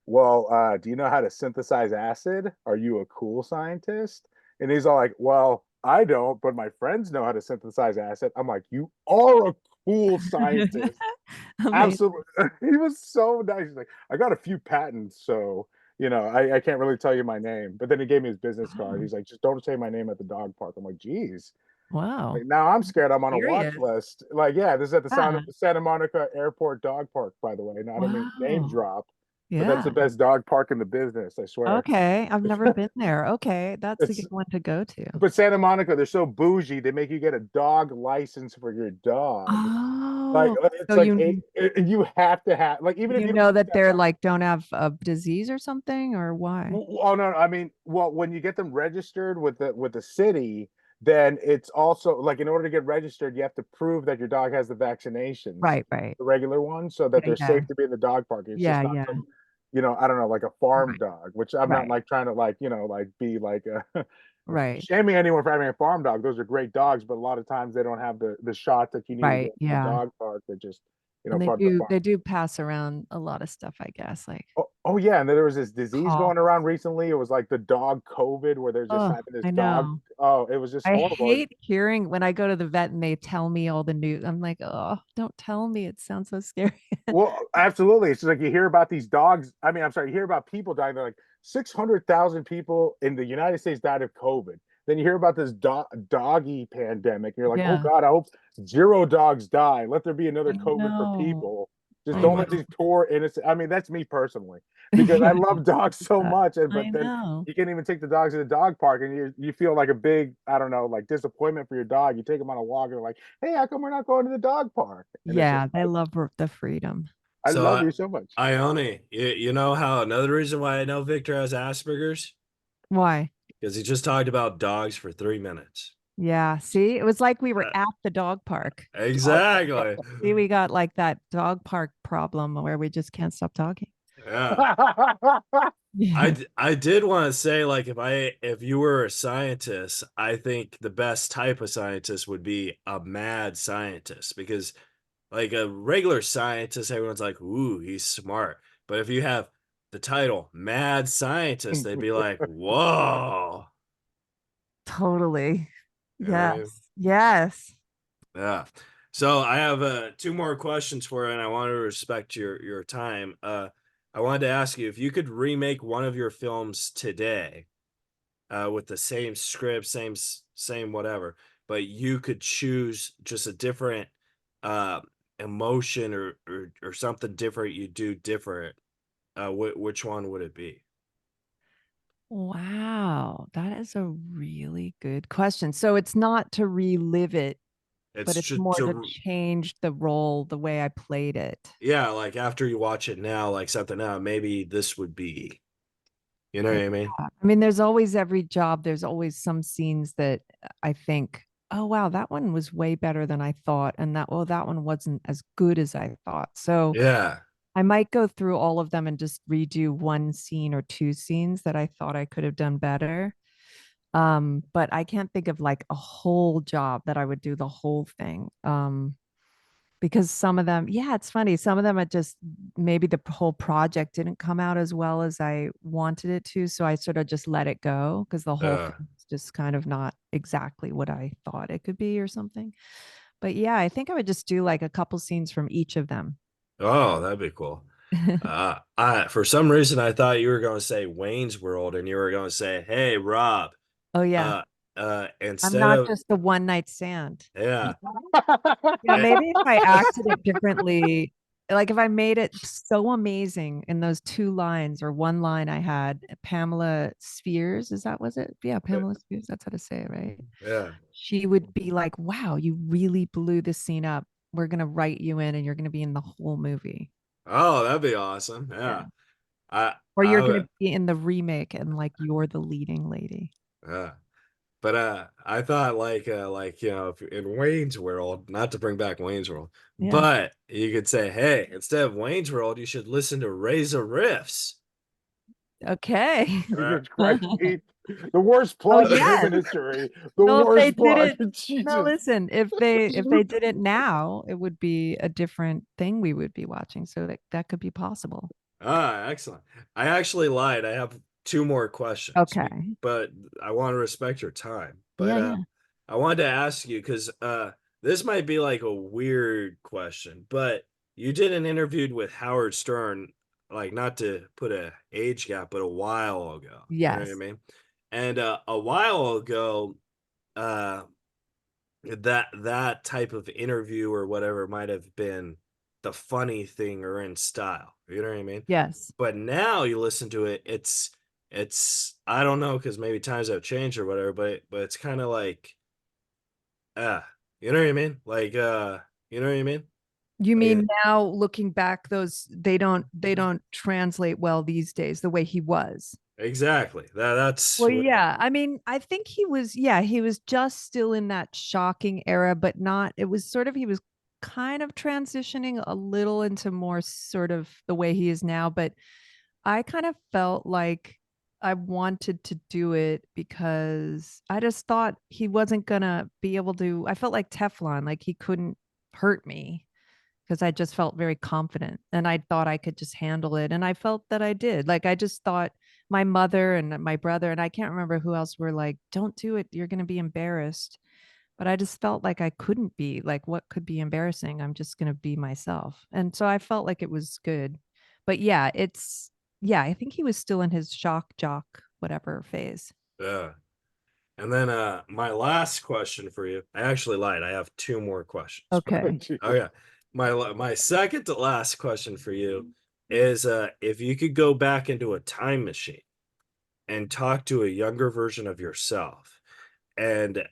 well, do you know how to synthesize acid? Are you a cool scientist? And he's all like, well, I don't, but my friends know how to synthesize acid. I'm like, you are a cool scientist. Amazing. Absolutely. He was so nice. He's like, I got a few patents, so I can't really tell you my name. But then he gave me his business card. Oh, He's like, just don't say my name at the dog park. I'm like, geez. wow. Like now I'm scared I'm on a watch Serious. list. Like, yeah, this is at the Yeah. Santa Monica Airport Dog Park, by the way. And I don't mean name Wow. drop, but that's the Yeah. best dog park in the business, I swear. Okay. I've never been there. Okay. That's a It's good one to go to. but Santa Monica, they're so bougie, they make you get a dog license for your dog. Like Oh, so it's like you have to have, like, even if you you don't know think that that's they're like don't have a disease or something or why? oh no, I mean, well, when you get them registered with the city, then it's also like in order to get registered, you have to prove that your dog has the vaccinations, Right, right. the regular ones, so that Yeah, they're yeah. safe to be in the dog park. It's just Yeah, not yeah. some, I don't know, like a farm Right, dog, which I'm not right, like trying to like, like be like right, shaming anyone for having a farm dog. Those are great dogs, but a lot of times they don't have the shots that you need to get right. to the Yeah. dog park. They're just, And part of the farm. they do pass around a lot of stuff, I guess, like Oh yeah, and then there was this disease cough. going around recently. It was like the dog COVID, where they're just Oh, having this I dog. know. Oh, it was just I horrible. hate hearing when I go to the vet and they tell me all the news. I'm like, oh, don't tell me. It sounds so scary. Well, absolutely. It's just like you hear about these dogs. I mean, I'm sorry, you hear about people dying. They're like 600,000 people in the United States died of COVID. Then you hear about this doggy pandemic. And you're like, oh Yeah, God, I hope 0 dogs die. Let there be another I COVID for know. people. Just I don't know. let these poor innocent. I mean, that's me personally, because I love dogs so much. And I but then know. you can't even take the dogs to the dog park, and you feel like a big, I don't know, like disappointment for your dog. You take them on a walk, and they're like, hey, how come we're not going to the dog park? And it's just Yeah, they love the freedom. I So love you so much. Ione, you know how another reason why I know Victor has Asperger's? Why? Because he just talked about dogs for 3 minutes. Yeah. See, it was like we were Uh, at the dog park. exactly. See, we got like that dog park problem where we just can't stop talking. Yeah. Yeah. I did want to say, like, if you were a scientist, I think the best type of scientist would be a mad scientist, because like a regular scientist, everyone's like, ooh, he's smart. But if you have the title mad scientist, they'd be like, whoa. Totally. You know what I mean? Yes. Yes. Yeah. So I have two more questions for you, and I want to respect your time. I wanted to ask you if you could remake one of your films today, with the same script, same whatever, but you could choose just a different uh, emotion, or something different you do different. Which one would it be? Wow. That is a really good question. So it's not to relive it, It's but it's just more to change the role, the way I played it. yeah, like after you watch it now, like something now, maybe this would be, you know what I mean? I mean, there's always every job, there's always some scenes that I think, oh wow, that one was way better than I thought. And that one wasn't as good as I thought. So Yeah. I might go through all of them and just redo one scene or two scenes that I thought I could have done better. But I can't think of like a whole job that I would do the whole thing. Because some of them, yeah, it's funny. Some of them are just maybe the whole project didn't come out as well as I wanted it to. So I sort of just let it go because the whole Uh, thing is just kind of not exactly what I thought it could be or something. But yeah, I think I would just do like a couple scenes from each of them. oh, that'd be cool. I for some reason I thought you were going to say Wayne's World, and you were going to say, "Hey, Rob, Oh yeah. uh, I'm instead not of just a one night stand. yeah, Yeah, eh, maybe if I acted it differently, like if I made it so amazing in those two lines or one line I had, Pamela Spheres, is that was it? Yeah, Pamela Spheres, that's how to say it, right? yeah. She would be like, wow, you really blew this scene up. We're gonna write you in and you're gonna be in the whole movie. Oh, that'd be awesome. Yeah. Yeah, I Or I you're would, gonna be in the remake and like you're the leading lady. yeah. But I thought like if in Wayne's World, not to bring back Wayne's World, Yeah. but you could say, hey, instead of Wayne's World, you should listen to Razor Riffs. Okay. Right. Jesus Christ, Keith. The worst Oh plug in yes. human history. The No, if they worst did plug. it, no, Jesus. listen, if they did it now, it would be a different thing we would be watching. So that could be possible. Ah, excellent. I actually lied. I have two more questions, Okay. but I want to respect your time. But Yeah, yeah. I wanted to ask you because this might be like a weird question, but you did an interview with Howard Stern, like not to put a age gap, but a while ago. You know what I Yes. mean? And a while ago, uh, that type of interview or whatever might have been the funny thing or in style. You know what I mean? Yes. But now you listen to it, it's I don't know, because maybe times have changed or whatever, but it's kind of like you know what I mean? Like you know what I mean? You Like mean now looking back, those they don't translate well these days the way he was. exactly. That's Well, what yeah. I mean, I think he was just still in that shocking era, but not, it was sort of, he was kind of transitioning a little into more sort of the way he is now. But I kind of felt like I wanted to do it because I just thought he wasn't gonna be able to. I felt like Teflon, like he couldn't hurt me because I just felt very confident and I thought I could just handle it. And I felt that I did. Like I just thought my mother and my brother, and I can't remember who else were like, don't do it. You're going to be embarrassed. But I just felt like I couldn't be like, what could be embarrassing? I'm just going to be myself. And so I felt like it was good. But yeah, yeah, I think he was still in his shock jock, whatever phase. yeah. And then my last question for you. I actually lied. I have two more questions. Okay. Okay. My second to last question for you is if you could go back into a time machine and talk to a younger version of yourself and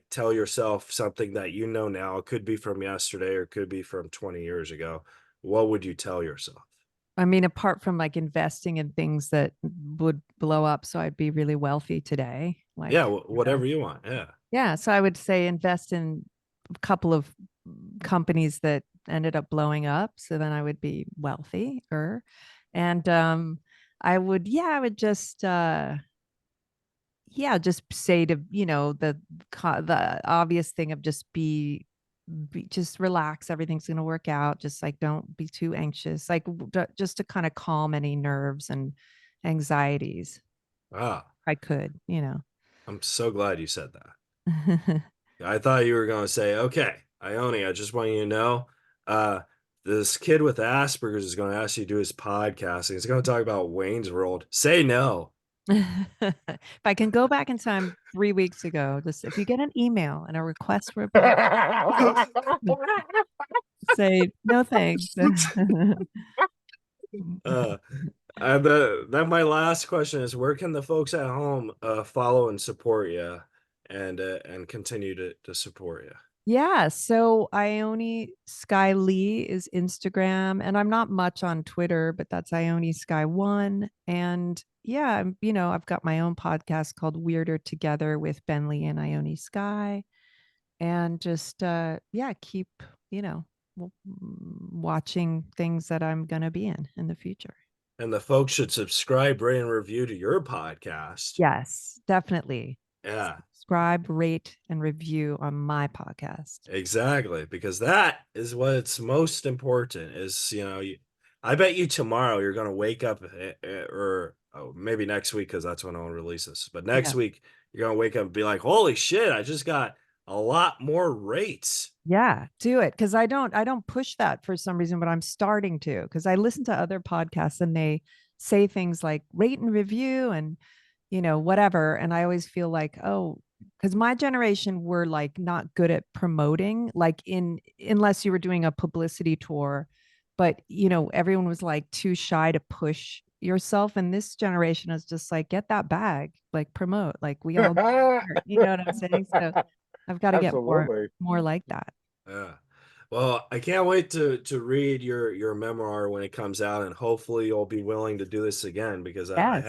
tell yourself something that you know now, it could be from yesterday or could be from 20 years ago, what would you tell yourself? I mean, apart from like investing in things that would blow up, so I'd be really wealthy today. Like, Yeah, you know, whatever you want. Yeah. yeah. So I would say invest in a couple of companies that ended up blowing up. So then I would be wealthier. And I would just just say to, you know, the obvious thing of just just relax, everything's going to work out, just like don't be too anxious, like just to kind of calm any nerves and anxieties. Ah, I could, you know. I'm so glad you said that. I thought you were going to say, okay, Ione, I just want you to know, uh, this kid with Asperger's is going to ask you to do his podcast. And he's going to talk about Wayne's World. Say no. If I can go back in time 3 weeks ago, just if you get an email and a request for a podcast, say no thanks. Uh, then my last question is, where can the folks at home follow and support you and continue to support you? Yeah, so Ione Skye Lee is Instagram, and I'm not much on Twitter, but that's Ione Skye 1. And yeah, you know, I've got my own podcast called Weirder Together with Ben Lee and Ione Skye. And just keep, you know, watching things that I'm gonna be in the future. And the folks should subscribe, rate, and review to your podcast. Yes, definitely. Yeah, Subscribe, rate, and review on my podcast. exactly. Because that is what's most important is, you know, I bet you tomorrow you're going to wake up or maybe next week, because that's when I'll release this. But next Yeah. week, you're going to wake up and be like, holy shit, I just got a lot more rates. Yeah, do it. Cause I don't push that for some reason, but I'm starting to, because I listen to other podcasts and they say things like rate and review and, you know, whatever. And I always feel like, oh, because my generation were like not good at promoting, like unless you were doing a publicity tour, but you know, everyone was like too shy to push yourself. And this generation is just like, get that bag, like promote, like we all, you know what I'm saying? So I've got to get Absolutely. more like that. Yeah. Well, I can't wait to read your memoir when it comes out, and hopefully you'll be willing to do this again, because I Yes.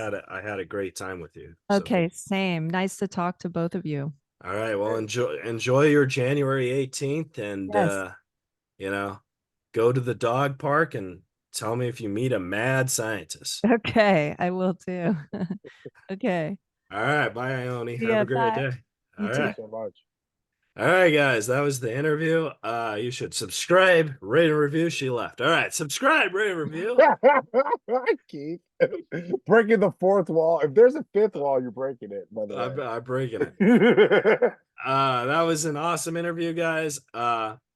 had a great time with you. So, Okay, same. Nice to talk to both of you. all right. Well, enjoy your January 18th, and Yes. you know, go to the dog park and tell me if you meet a mad scientist. Okay, I will too. Okay. All right. Bye, Ione. Have Yeah, a great bye. day. You All too. right. So much. All right, guys, that was the interview. You should subscribe, rate, and review. She left. All right, subscribe, rate, and review. Keith, breaking the fourth wall. If there's a fifth wall, you're breaking it. By the way, I'm breaking it. it. That was an awesome interview, guys.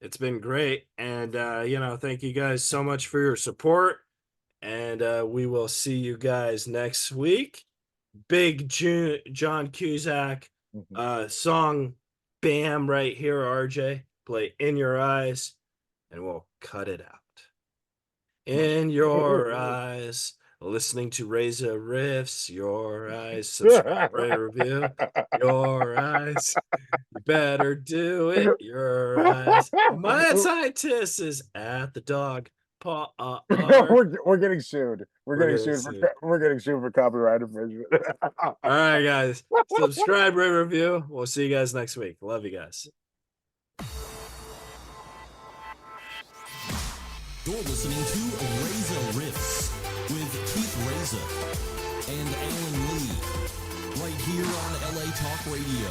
It's been great, and you know, thank you guys so much for your support, and we will see you guys next week. Big John Cusack song, bam, right here, RJ. Play In Your Eyes, and we'll cut it out. In your eyes, listening to Reza riffs, your eyes, subscribe, rate, review, your eyes. You better do it, your eyes. My scientist is at the dog park. We're getting sued. We're getting getting sued. sued. We're getting sued for copyright infringement. All right, guys. Subscribe, rate, review. We'll see you guys next week. Love you guys. You're listening to Reza Riffs with Keith Reza and Alan Lee, right here on LA Talk Radio.